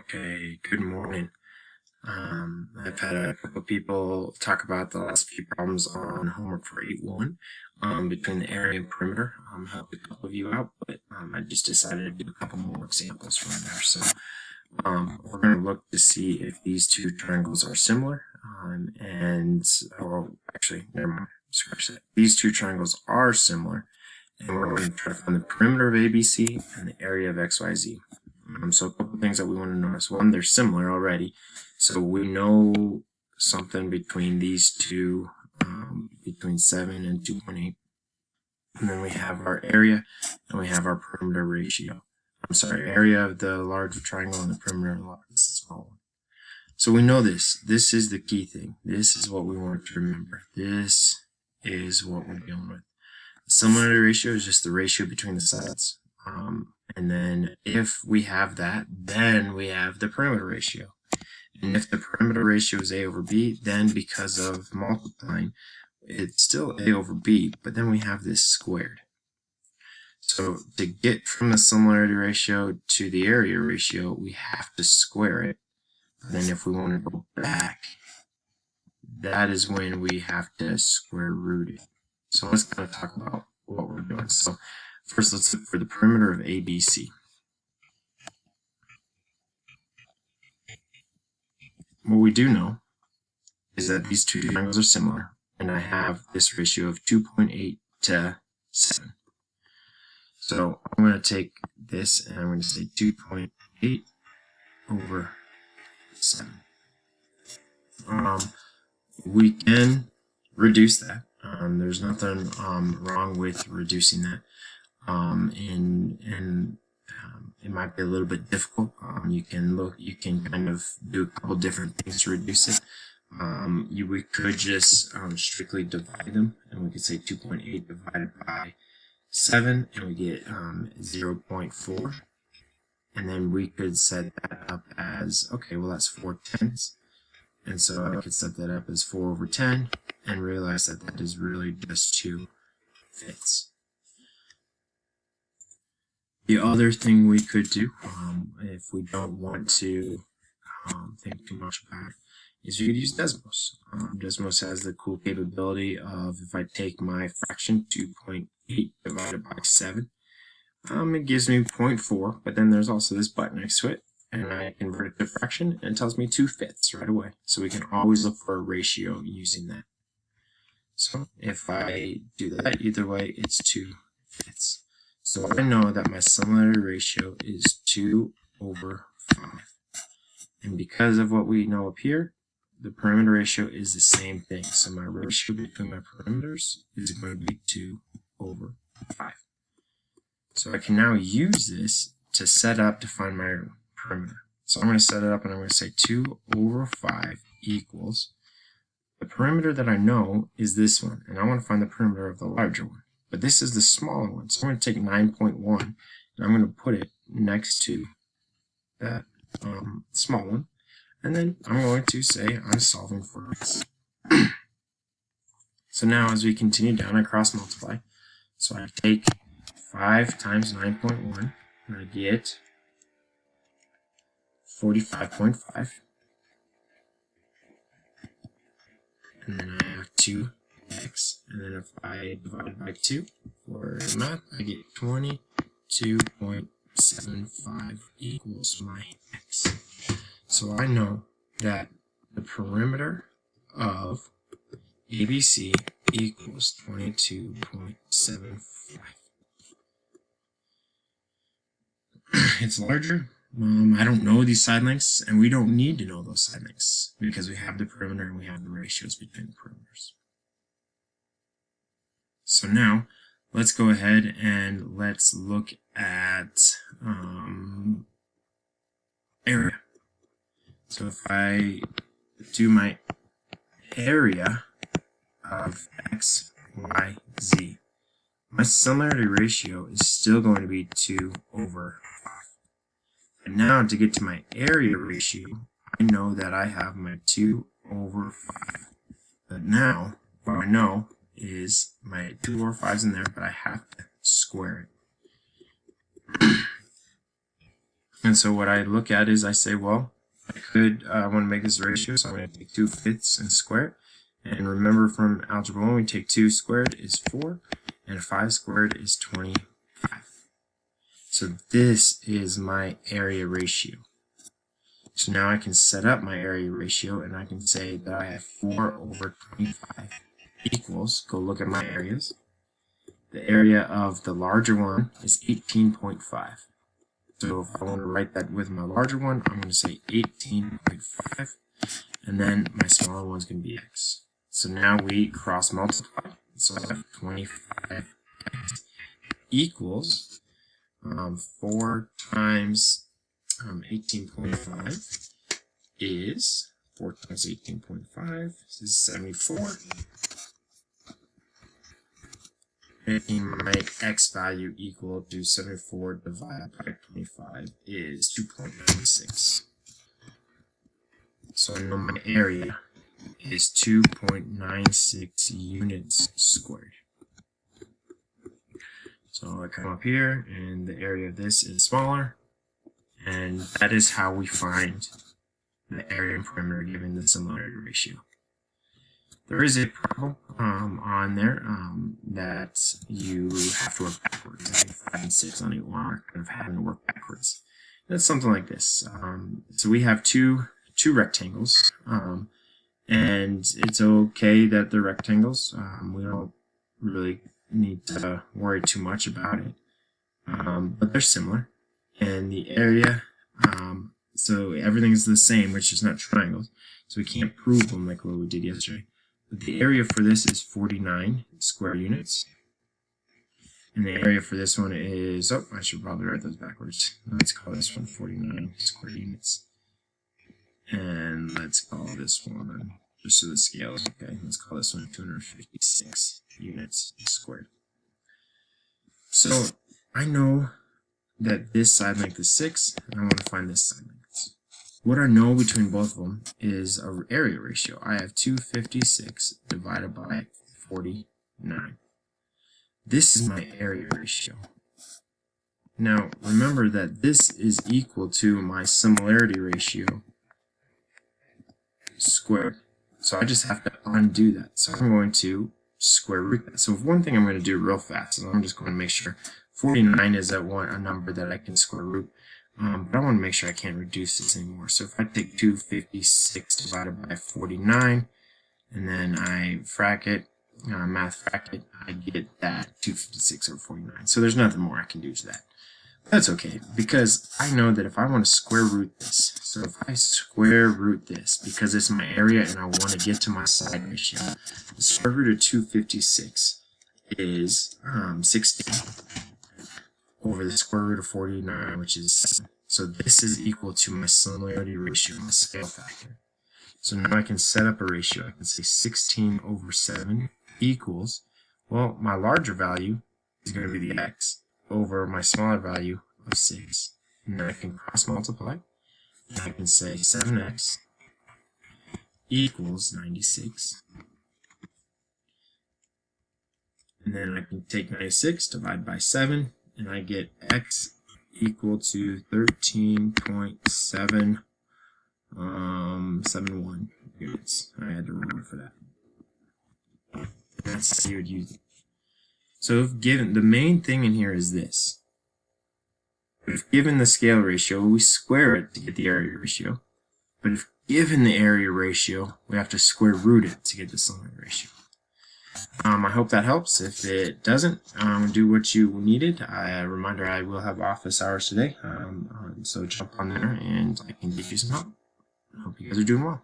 Okay, good morning. I've had a couple of people talk about the last few problems on homework for 8-1 between the area and perimeter. Helped a couple of you out, but I just decided to do a couple more examples from there. So we're going to look to see if these two triangles are similar. Or actually, never mind, scratch that. These two triangles are similar, and we're going to try to find the perimeter of ABC and the area of XYZ. So a couple things that we want to notice. One, they're similar already. So we know something between these two, between 7 and 2.8. And then we have our area and we have our perimeter ratio. I'm sorry, area of the large triangle and the perimeter of the small one. So we know this. This is the key thing. This is what we want to remember. This is what we're dealing with. The similarity ratio is just the ratio between the sides. And then if we have that, then we have the perimeter ratio. And if the perimeter ratio is A over B, then because of multiplying, it's still A over B, but then we have this squared. So to get from the similarity ratio to the area ratio, we have to square it. And then if we want to go back, that is when we have to square root it. So let's kind of talk about what we're doing. So first, let's look for the perimeter of ABC. What we do know is that these two triangles are similar, and I have this ratio of 2.8 to 7. So I'm going to take this and I'm going to say 2.8 over 7. We can reduce that. There's nothing wrong with reducing that. It might be a little bit difficult. You can kind of do a couple different things to reduce it. We could just strictly divide them, and we could say 2.8 divided by 7, and we get 0.4. And then we could set that up as, okay, well that's 4/10. And so I could set that up as 4 over 10 and realize that that is really just 2/5. The other thing we could do, if we don't want to think too much about it, is we could use Desmos. Desmos has the cool capability of, if I take my fraction 2.8 divided by 7, it gives me 0.4, but then there's also this button next to it, and I convert it to fraction, and it tells me 2/5 right away. So we can always look for a ratio using that. So if I do that either way, it's 2/5. So I know that my similarity ratio is 2 over 5. And because of what we know up here, the perimeter ratio is the same thing. So my ratio between my perimeters is going to be 2 over 5. So I can now use this to set up to find my perimeter. So I'm going to set it up and I'm going to say 2 over 5 equals, the perimeter that I know is this one, and I want to find the perimeter of the larger one. But this is the smaller one, so I'm going to take 9.1 and I'm going to put it next to that small one, and then I'm going to say I'm solving for x. So now as we continue down, I cross multiply. So I take 5 times 9.1 and I get 45.5. And then I have 2x, and then if I divide by 2 for math, I get 22.75 equals my x. So I know that the perimeter of ABC equals 22.75. It's larger. I don't know these side lengths, and we don't need to know those side lengths because we have the perimeter and we have the ratios between the perimeters. So now let's go ahead and let's look at area. So if I do my area of x, y, z, my similarity ratio is still going to be 2 over 5. And now to get to my area ratio, I know that I have my 2 over 5. But now what I know is my 2 over 5 is in there, but I have to square it. And so what I look at is I say, well, I want to make this a ratio, so I'm going to take 2/5 and square it. And remember from algebra 1, we take 2 squared is 4, and 5 squared is 25. So this is my area ratio. So now I can set up my area ratio, and I can say that I have 4/25 equals, go look at my areas. The area of the larger one is 18.5. So if I want to write that with my larger one, I'm going to say 18.5, and then my smaller one is going to be x. So now we cross multiply. So I have 25x equals 4 times 18.5 is 4 times 18.5 is 74. Making my x value equal to 74 divided by 25 is 2.96. So I know my area is 2.96 units squared. So I come up here, and the area of this is smaller, and that is how we find the area and perimeter given the similarity ratio. There is a problem on there that you have to work backwards. I think 5 and 6 on 8 are kind of having to work backwards. That's something like this. So we have two rectangles, and it's okay that they're rectangles. We don't really need to worry too much about it, but they're similar. And the area, so everything's the same, which is not triangles, so we can't prove them like what we did yesterday. But the area for this is 49 square units. And the area for this one is, oh, I should probably write those backwards. Let's call this one 49 square units. And let's call this one, just so the scale is okay, let's call this one 256 units squared. So I know that this side length is 6, and I want to find this side length. What I know between both of them is an area ratio. I have 256 divided by 49. This is my area ratio. Now remember that this is equal to my similarity ratio squared. So I just have to undo that. So I'm going to square root that. So one thing I'm going to do real fast is I'm just going to make sure 49 is a number that I can square root. But I want to make sure I can't reduce this anymore. So if I take 256 divided by 49, and then I math frac it, I get that 256 over 49. So there's nothing more I can do to that. That's okay, because I know that if I want to square root this, so if I square root this, because it's my area and I want to get to my side ratio, the square root of 256 is 16 over the square root of 49, which is 7. So this is equal to my similarity ratio, my scale factor. So now I can set up a ratio. I can say 16 over 7 equals, well, my larger value is going to be the x over my smaller value of 6. And then I can cross multiply. And I can say 7x equals 96. And then I can take 96, divide by 7, and I get x equal to 13.771 units. I had to remember for that. That's how you would use it. So if given, the main thing in here is this. If given the scale ratio, we square it to get the area ratio. But if given the area ratio, we have to square root it to get the similarity ratio. I hope that helps. If it doesn't, do what you needed. A reminder, I will have office hours today, so jump on there and I can get you some help. I hope you guys are doing well.